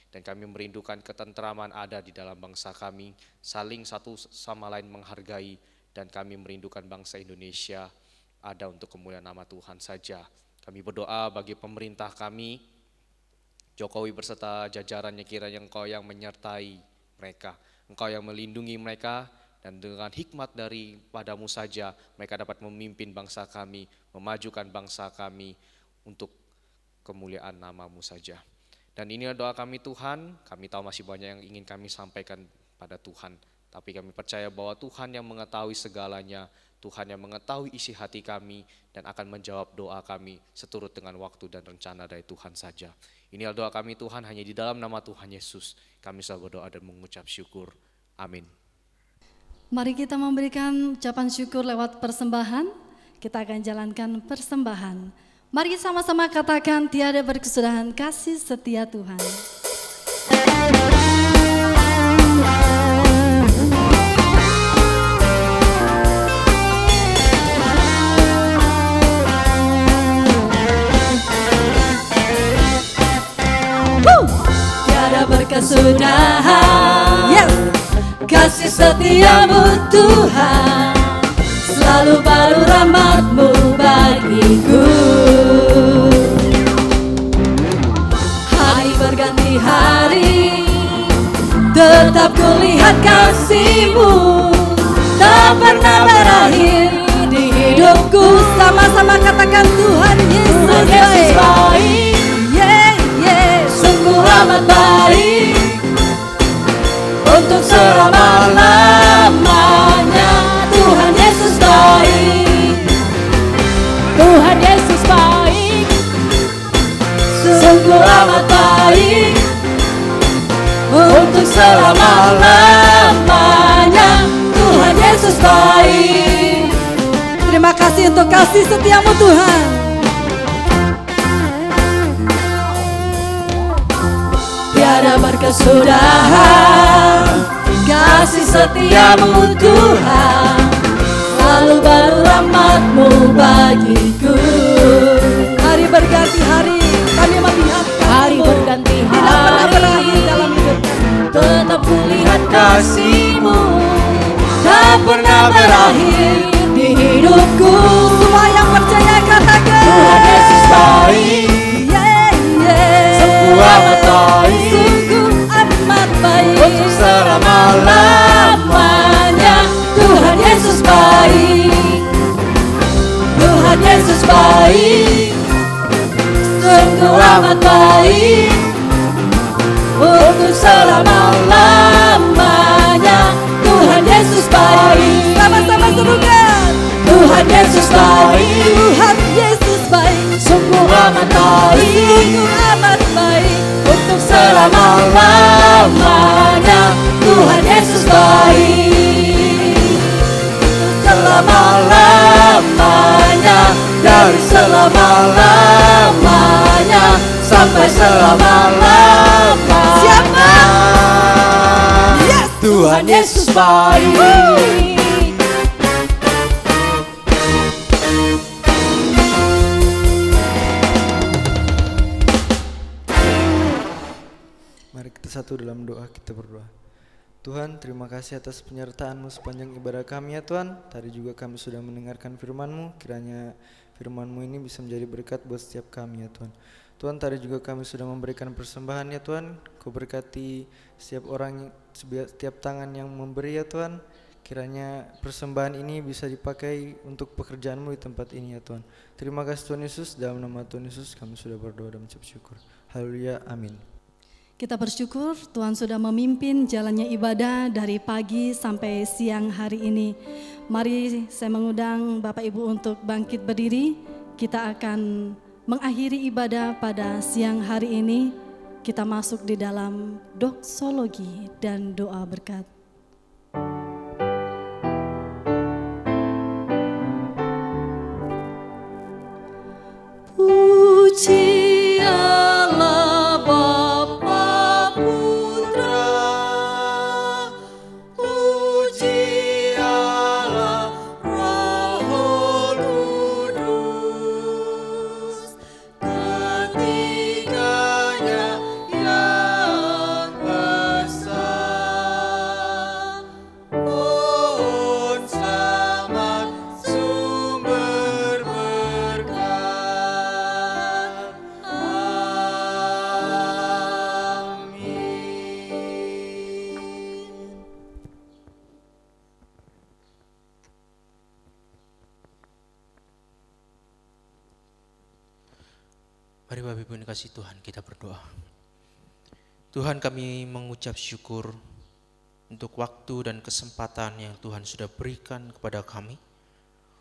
Dan kami merindukan ketentraman ada di dalam bangsa kami, saling satu sama lain menghargai, dan kami merindukan bangsa Indonesia ada untuk kemuliaan nama Tuhan saja. Kami berdoa bagi pemerintah kami, Jokowi berserta jajarannya, kiranya Engkau yang menyertai mereka, Engkau yang melindungi mereka, dan dengan hikmat daripadamu saja mereka dapat memimpin bangsa kami, memajukan bangsa kami untuk kemuliaan nama-Mu saja. Dan inilah doa kami Tuhan, kami tahu masih banyak yang ingin kami sampaikan pada Tuhan, tapi kami percaya bahwa Tuhan yang mengetahui segalanya, Tuhan yang mengetahui isi hati kami dan akan menjawab doa kami seturut dengan waktu dan rencana dari Tuhan saja. Inilah doa kami Tuhan, hanya di dalam nama Tuhan Yesus kami selalu berdoa dan mengucap syukur. Amin. Mari kita memberikan ucapan syukur lewat persembahan. Kita akan jalankan persembahan. Mari sama-sama katakan, tiada berkesudahan kasih setia Tuhan. Tiada berkesudahan, yes. Kasih setiamu Tuhan, selalu baru rahmat-Mu bagiku. Hari berganti hari, tetap kulihat kasih-Mu, tak pernah berakhir di hidupku. Sama-sama katakan, Tuhan Yesus baik, sungguh amat baik, untuk selama-lamanya. Tuhan Yesus baik, Tuhan Yesus baik, sungguh amat baik, untuk selama-lamanya. Tuhan Yesus baik. Terima kasih untuk kasih setiamu Tuhan. Tiada berkesudahan kasih setiamu Tuhan, selalu baru rahmat-Mu bagiku. Hari berganti hari, kami melihat hari berganti hari, tidak pernah berakhir dalam hidup. Tetap kulihat kasih-Mu, tak pernah berakhir di hidupku. Semua yang percaya katakan, Tuhan Yesus baik, sungguh amat baik, sungguh amat baik, untuk selama-lamanya. Tuhan Yesus baik, Tuhan Yesus baik, sungguh amat baik, untuk selama-lamanya. Tuhan Yesus baik. Sama-sama serukan, Tuhan Yesus baik, Tuhan Yesus baik, sungguh amat baik, sungguh amat baik, untuk selama-lamanya. Tuhan Yesus baik, selama-lamanya, dari selama-lamanya sampai selama-lamanya. Siapa? Yes, Tuhan Yesus baik. Mari kita satu dalam doa, kita berdoa. Tuhan, terima kasih atas penyertaan-Mu sepanjang ibadah kami ya Tuhan. Tadi juga kami sudah mendengarkan firman-Mu, kiranya firman-Mu ini bisa menjadi berkat buat setiap kami ya Tuhan. Tuhan, tadi juga kami sudah memberikan persembahan ya Tuhan. Kau berkati setiap orang, setiap tangan yang memberi ya Tuhan. Kiranya persembahan ini bisa dipakai untuk pekerjaan-Mu di tempat ini ya Tuhan. Terima kasih Tuhan Yesus, dalam nama Tuhan Yesus kami sudah berdoa dan mengucap syukur. Haleluya, amin. Kita bersyukur Tuhan sudah memimpin jalannya ibadah dari pagi sampai siang hari ini. Mari saya mengundang Bapak Ibu untuk bangkit berdiri. Kita akan mengakhiri ibadah pada siang hari ini. Kita masuk di dalam doksologi dan doa berkat. Puji Allah Bapa Putra, puji Allah Roh Kudus, ketiganya yang esa. Mohon selamat sumber berkat. Mari Bapak Ibu yang dikasihi Tuhan, kita berdoa. Tuhan, kami mengucap syukur untuk waktu dan kesempatan yang Tuhan sudah berikan kepada kami,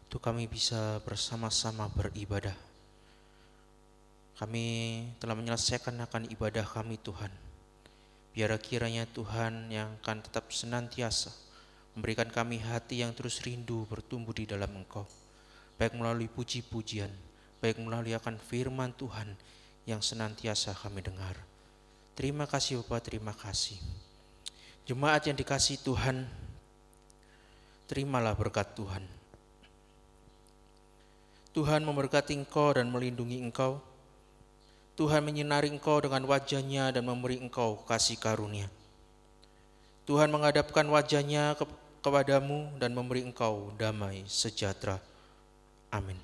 untuk kami bisa bersama-sama beribadah. Kami telah menyelesaikan akan ibadah kami Tuhan. Biar kiranya Tuhan yang akan tetap senantiasa memberikan kami hati yang terus rindu bertumbuh di dalam Engkau, baik melalui puji-pujian, baik melalui akan firman Tuhan yang senantiasa kami dengar. Terima kasih Bapak, terima kasih. Jemaat yang dikasihi Tuhan, terimalah berkat Tuhan. Tuhan memberkati engkau dan melindungi engkau. Tuhan menyinari engkau dengan wajah-Nya dan memberi engkau kasih karunia. Tuhan menghadapkan wajah-Nya kepadamu dan memberi engkau damai sejahtera. Amin.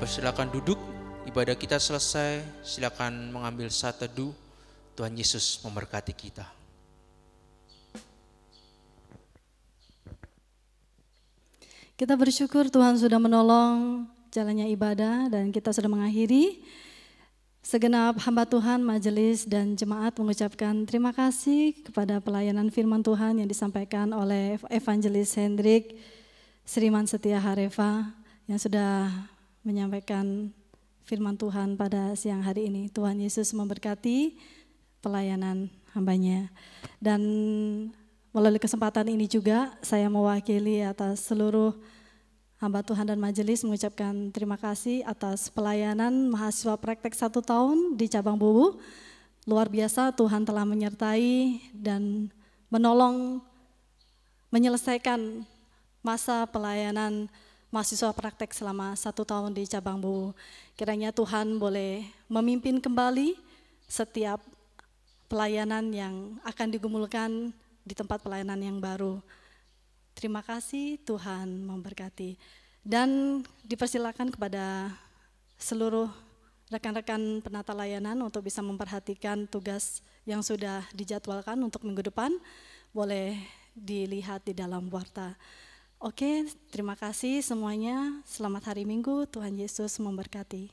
Silakan duduk, ibadah kita selesai, silakan mengambil saat teduh. Tuhan Yesus memberkati kita. Kita bersyukur Tuhan sudah menolong jalannya ibadah dan kita sudah mengakhiri. Segenap hamba Tuhan, majelis dan jemaat mengucapkan terima kasih kepada pelayanan firman Tuhan yang disampaikan oleh Evangelis Hendrik Sriman Setia Harefa yang sudah menyampaikan firman Tuhan pada siang hari ini. Tuhan Yesus memberkati pelayanan hamba-Nya. Dan melalui kesempatan ini juga saya mewakili atas seluruh hamba Tuhan dan majelis mengucapkan terima kasih atas pelayanan mahasiswa praktek 1 tahun di cabang Buwu. Luar biasa Tuhan telah menyertai dan menolong menyelesaikan masa pelayanan mahasiswa praktek selama 1 tahun di cabang Buwu. Kiranya Tuhan boleh memimpin kembali setiap pelayanan yang akan digumulkan di tempat pelayanan yang baru. Terima kasih, Tuhan memberkati. Dan dipersilakan kepada seluruh rekan-rekan penata layanan untuk bisa memperhatikan tugas yang sudah dijadwalkan untuk minggu depan. Boleh dilihat di dalam warta. Oke, terima kasih semuanya. Selamat hari Minggu, Tuhan Yesus memberkati.